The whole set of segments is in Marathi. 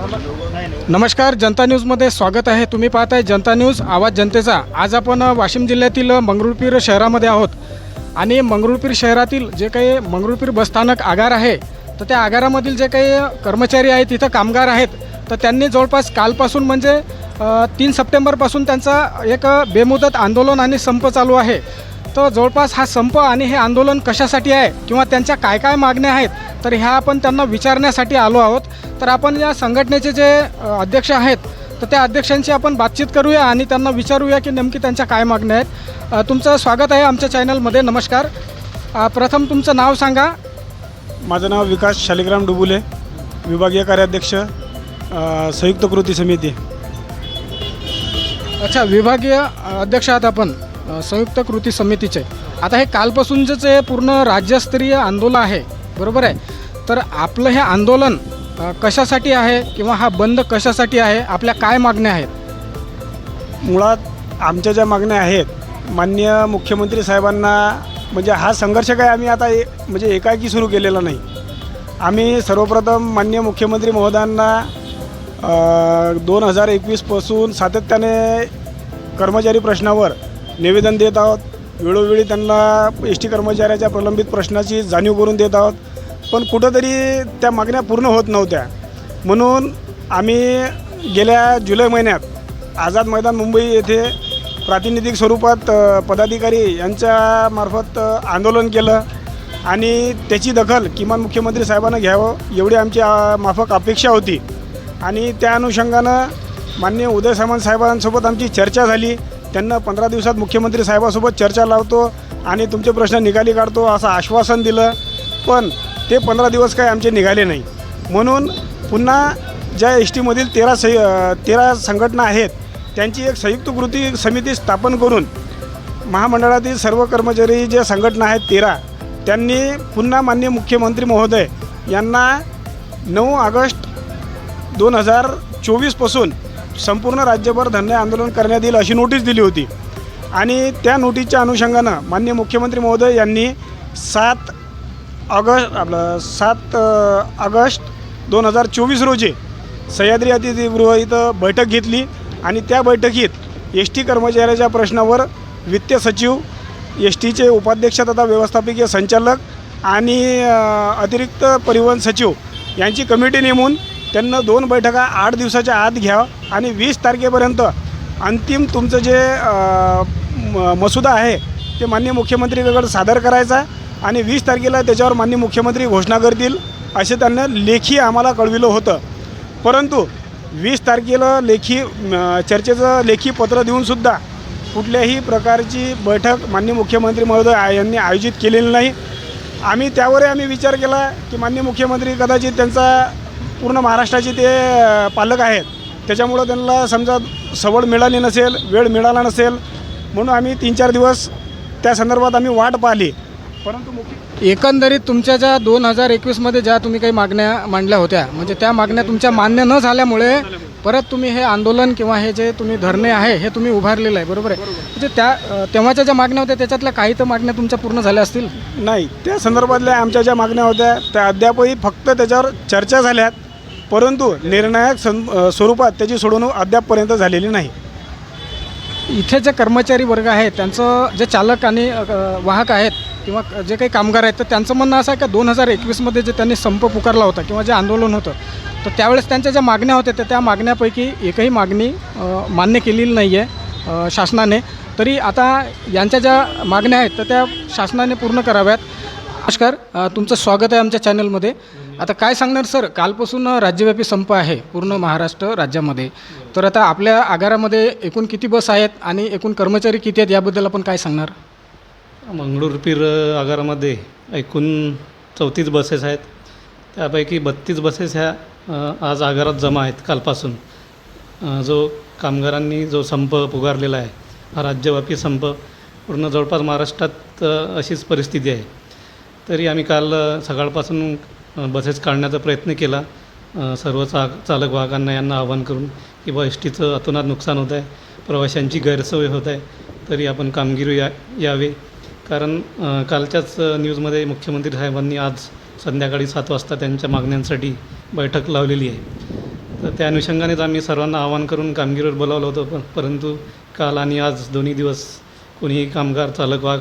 नमस्कार, जनता न्यूजमध्ये स्वागत आहे. तुम्ही पाहताय जनता न्यूज, आवाज जनतेचा. आज आपण वाशिम जिल्ह्यातील मंगरुळपीर शहरामध्ये आहोत आणि मंगरुळपीर शहरातील जे काही मंगरुळपीर बसस्थानक आगार आहे, तर त्या आगारामधील जे काही कर्मचारी आहेत, तिथं कामगार आहेत, तर त्यांनी जवळपास कालपासून म्हणजे 3 सप्टेंबरपासून त्यांचा एक बेमुदत आंदोलन आणि संप चालू आहे. तर जवळपास हा संप आणि हे आंदोलन कशासाठी आहे किंवा त्यांच्या काय काय मागण्या आहेत, तर ह्या आपण त्यांना विचारण्यासाठी आलो आहोत. तर आपण या संघटनेचे जे अध्यक्ष आहेत, तर त्या अध्यक्षांशी आपण बातचीत करूया आणि त्यांना विचारूया की नेमकी त्यांच्या काय मागण्या आहेत. तुमचं स्वागत आहे आमच्या चॅनलमध्ये. नमस्कार. प्रथम तुमचं नाव सांगा. माझं नाव विकास शालिग्राम डुबुले, विभागीय कार्याध्यक्ष, संयुक्त कृती समिती. अच्छा, विभागीय अध्यक्ष आहात आपण संयुक्त कृती समितीचे. आता हे कालपासूनचं जे पूर्ण राज्यस्तरीय आंदोलन आहे, बरोबर आहे, तर आपलं हे आंदोलन कशासाठी आहे किंवा हा बंद कशासाठी आहे, आपल्या काय मागण्या आहेत? मुळात आमच्या ज्या मागण्या आहेत, माननीय मुख्यमंत्री साहेबांना, म्हणजे हा संघर्ष काय आम्ही आता म्हणजे एकाएकी सुरू केलेला नाही. आम्ही सर्वप्रथम माननीय मुख्यमंत्री महोदयांना 2021पासून सातत्याने कर्मचारी प्रश्नावर निवेदन देत आहोत. वेळोवेळी त्यांना एस टी कर्मचाऱ्याच्या प्रलंबित प्रश्नाची जाणीव करून देत आहोत, पण कुठंतरी त्या मागण्या पूर्ण होत नव्हत्या. म्हणून आम्ही गेल्या जुलै महिन्यात आझाद मैदान मुंबई येथे प्रातिनिधिक स्वरूपात पदाधिकारी यांच्यामार्फत आंदोलन केलं आणि त्याची दखल किमान मुख्यमंत्री साहेबांना घ्यावं एवढी आमची माफक अपेक्षा होती. आणि त्या अनुषंगानं माननीय उदय सामंत साहेबांसोबत आमची चर्चा झाली. त्यांना 15 दिवसात मुख्यमंत्री साहेबांसोबत चर्चा लावतो आणि तुमचे प्रश्न निकाली काढतो असं आश्वासन दिलं, पण ते 15 दिवस काय आमचे निघाले नाही. म्हणून पुन्हा ज्या एस टीमधील 13 संघटना आहेत, त्यांची एक संयुक्त कृती समिती स्थापन करून महामंडळातील सर्व कर्मचारी जे संघटना आहेत 13, त्यांनी पुन्हा माननीय मुख्यमंत्री महोदय यांना 9 ऑगस्ट 2024पासून संपूर्ण राज्यभर धरणे आंदोलन करण्यात येईल अशी नोटीस दिली होती. आणि त्या नोटीसच्या अनुषंगानं माननीय मुख्यमंत्री महोदय यांनी 7 ऑगस्ट 2024 रोजी सह्याद्री अतिथीगृह इथं बैठक घेतली आणि त्या बैठकीत एस टी कर्मचाऱ्याच्या प्रश्नावर वित्त सचिव, एस टीचे उपाध्यक्ष तथा व्यवस्थापकीय संचालक आणि अतिरिक्त परिवहन सचिव यांची कमिटी नेमून त्यांना 2 बैठका 8 दिवसाच्या आत घ्या आणि 20 तारखेपर्यंत अंतिम तुमचं जे मसुदा आहे ते माननीय मुख्यमंत्रीकडे सादर करायचा आणि 20 तारखेला त्याच्यावर माननीय मुख्यमंत्री घोषणा करतील असे त्यांना लेखी आम्हाला कळविलं होतं. परंतु 20 तारखेला चर्चेचं लेखी पत्र देऊनसुद्धा कुठल्याही प्रकारची बैठक माननीय मुख्यमंत्री महोदय यांनी आयोजित केलेली नाही. आम्ही विचार केला की माननीय मुख्यमंत्री कदाचित त्यांचा पूर्ण महाराष्ट्राचे ते पालक आहेत, त्याच्यामुळं त्यांना समजा सवड मिळाली नसेल, वेळ मिळाला नसेल, म्हणून आम्ही 3-4 दिवस त्या संदर्भात आम्ही वाट पाहिली. परंतु एकंदरीत तुमच्या ज्या 2021मध्ये ज्या तुम्ही काही मागण्या मांडल्या होत्या, म्हणजे त्या मागण्या तुमच्या मान्य न झाल्यामुळे परत तुम्ही हे आंदोलन किंवा हे जे तुम्ही धरणे आहे हे तुम्ही उभारलेलं आहे, बरोबर आहे? म्हणजे तेव्हाच्या ज्या मागण्या होत्या त्याच्यातल्या काही तर मागण्या तुमच्या पूर्ण झाल्या असतील? नाही, त्या संदर्भातल्या आमच्या ज्या मागण्या होत्या त्या अद्यापही फक्त त्याच्यावर चर्चा झाल्यात, परंतु निर्णायक स्वरूपात त्याची सोडवणूक अद्यापपर्यंत झालेली नाही. इथे जे कर्मचारी वर्ग आहे, त्यांचं जे चालक आणि वाहक आहेत किंवा जे काही कामगार आहेत, तर त्यांचं म्हणणं असं आहे का 2021मध्ये जे त्यांनी संप पुकारला होता किंवा जे आंदोलन होतं, तर त्यावेळेस त्यांच्या ज्या मागण्या होत्या त्या मागण्यापैकी एकही मागणी मान्य केलेली नाही आहे शासनाने. तरी आता यांच्या ज्या मागण्या आहेत तर त्या शासनाने पूर्ण कराव्यात. नमस्कार, तुमचं स्वागत आहे आमच्या चॅनलमध्ये. आता काय सांगणार सर, कालपासून राज्यव्यापी संप आहे पूर्ण महाराष्ट्र राज्यामध्ये, तर आता आपल्या आगारामध्ये एकूण किती बस आहेत आणि एकूण कर्मचारी किती आहेत याबद्दल आपण काय सांगणार? मंगरुळपीर आगारामध्ये एकूण 34 बसेस आहेत. त्यापैकी 32 बसेस ह्या आज आगारात जमा आहेत कालपासून. जो कामगारांनी जो संप पुकारलेला आहे, हा राज्यव्यापी संप पूर्ण जवळपास महाराष्ट्रात अशीच परिस्थिती आहे. तरी आम्ही काल सकाळपासून बसेस काढण्याचा प्रयत्न केला. सर्व चालक वाहकांना यांना आवाहन करून की बा एस टीचं अतोनात नुकसान होत आहे, प्रवाशांची गैरसोय होत आहे, तरी आपण कामगिरी यावे. कारण कालच्याच न्यूजमध्ये मुख्यमंत्री साहेबांनी आज संध्याकाळी 7 वाजता त्यांच्या मागण्यांसाठी बैठक लावलेली आहे. तर त्या अनुषंगानेच आम्ही सर्वांना आवाहन करून कामगिरीवर बोलावलं होतं, परंतु काल आणि आज दोन्ही दिवस कोणीही कामगार चालक वा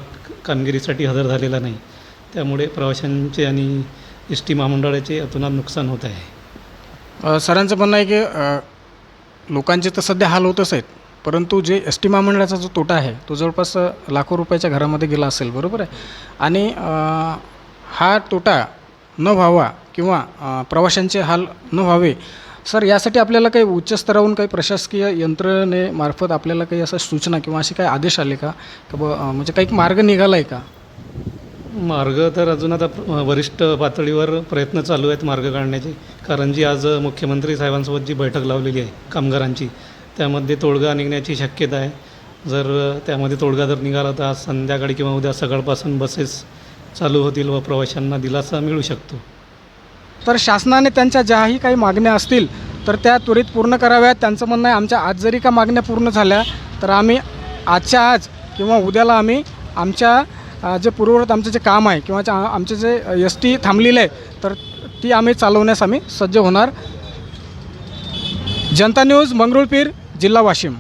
कामगिरीसाठी हजर झालेला नाही. त्यामुळे प्रवाशांचे आणि एस टी महामंडळाचे अतोनात नुकसान होत आहे. सरांचं म्हणणं आहे की लोकांचे तर सध्या हाल होतच आहेत, परंतु जे एस टी महामंडळाचा जो तोटा आहे तो जवळपास लाखो रुपयाच्या घरामध्ये गेला असेल, बरोबर आहे. आणि हा तोटा न व्हावा किंवा प्रवाशांचे हाल न व्हावे सर, यासाठी आपल्याला काही उच्च स्तरावरून काही प्रशासकीय यंत्रणेमार्फत आपल्याला काही असं सूचना किंवा असे काही आदेश आले का म्हणजे काही मार्ग निघाला आहे का? मार्ग तर अजून आता वरिष्ठ पातळीवर प्रयत्न चालू आहेत मार्ग काढण्याचे, कारण जी आज मुख्यमंत्री साहेबांसोबत जी बैठक लावलेली आहे कामगारांची, त्यामध्ये तोडगा निघण्याची शक्यता आहे. जर त्यामध्ये तोडगा जर निघाला तर आज संध्याकाळी किंवा उद्या सकाळपासून बसेस चालू होतील व प्रवाशांना दिलासा मिळू शकतो. तर शासनाने त्यांच्या ज्याही काही मागण्या असतील तर त्या त्वरित पूर्ण कराव्यात. त्यांचं म्हणणं आहे आमच्या आज जरी का मागण्या पूर्ण झाल्या तर आम्ही आजच्या आज किंवा उद्याला आम्ही आमच्या जे पूर्ववत आमचं जे काम आहे किंवा आमचे जे एस टी थांबलेलं आहे तर ती आम्ही चालवण्यास आम्ही सज्ज होणार. जनता न्यूज, मंगरुळपीर, जिल्हा वाशिम.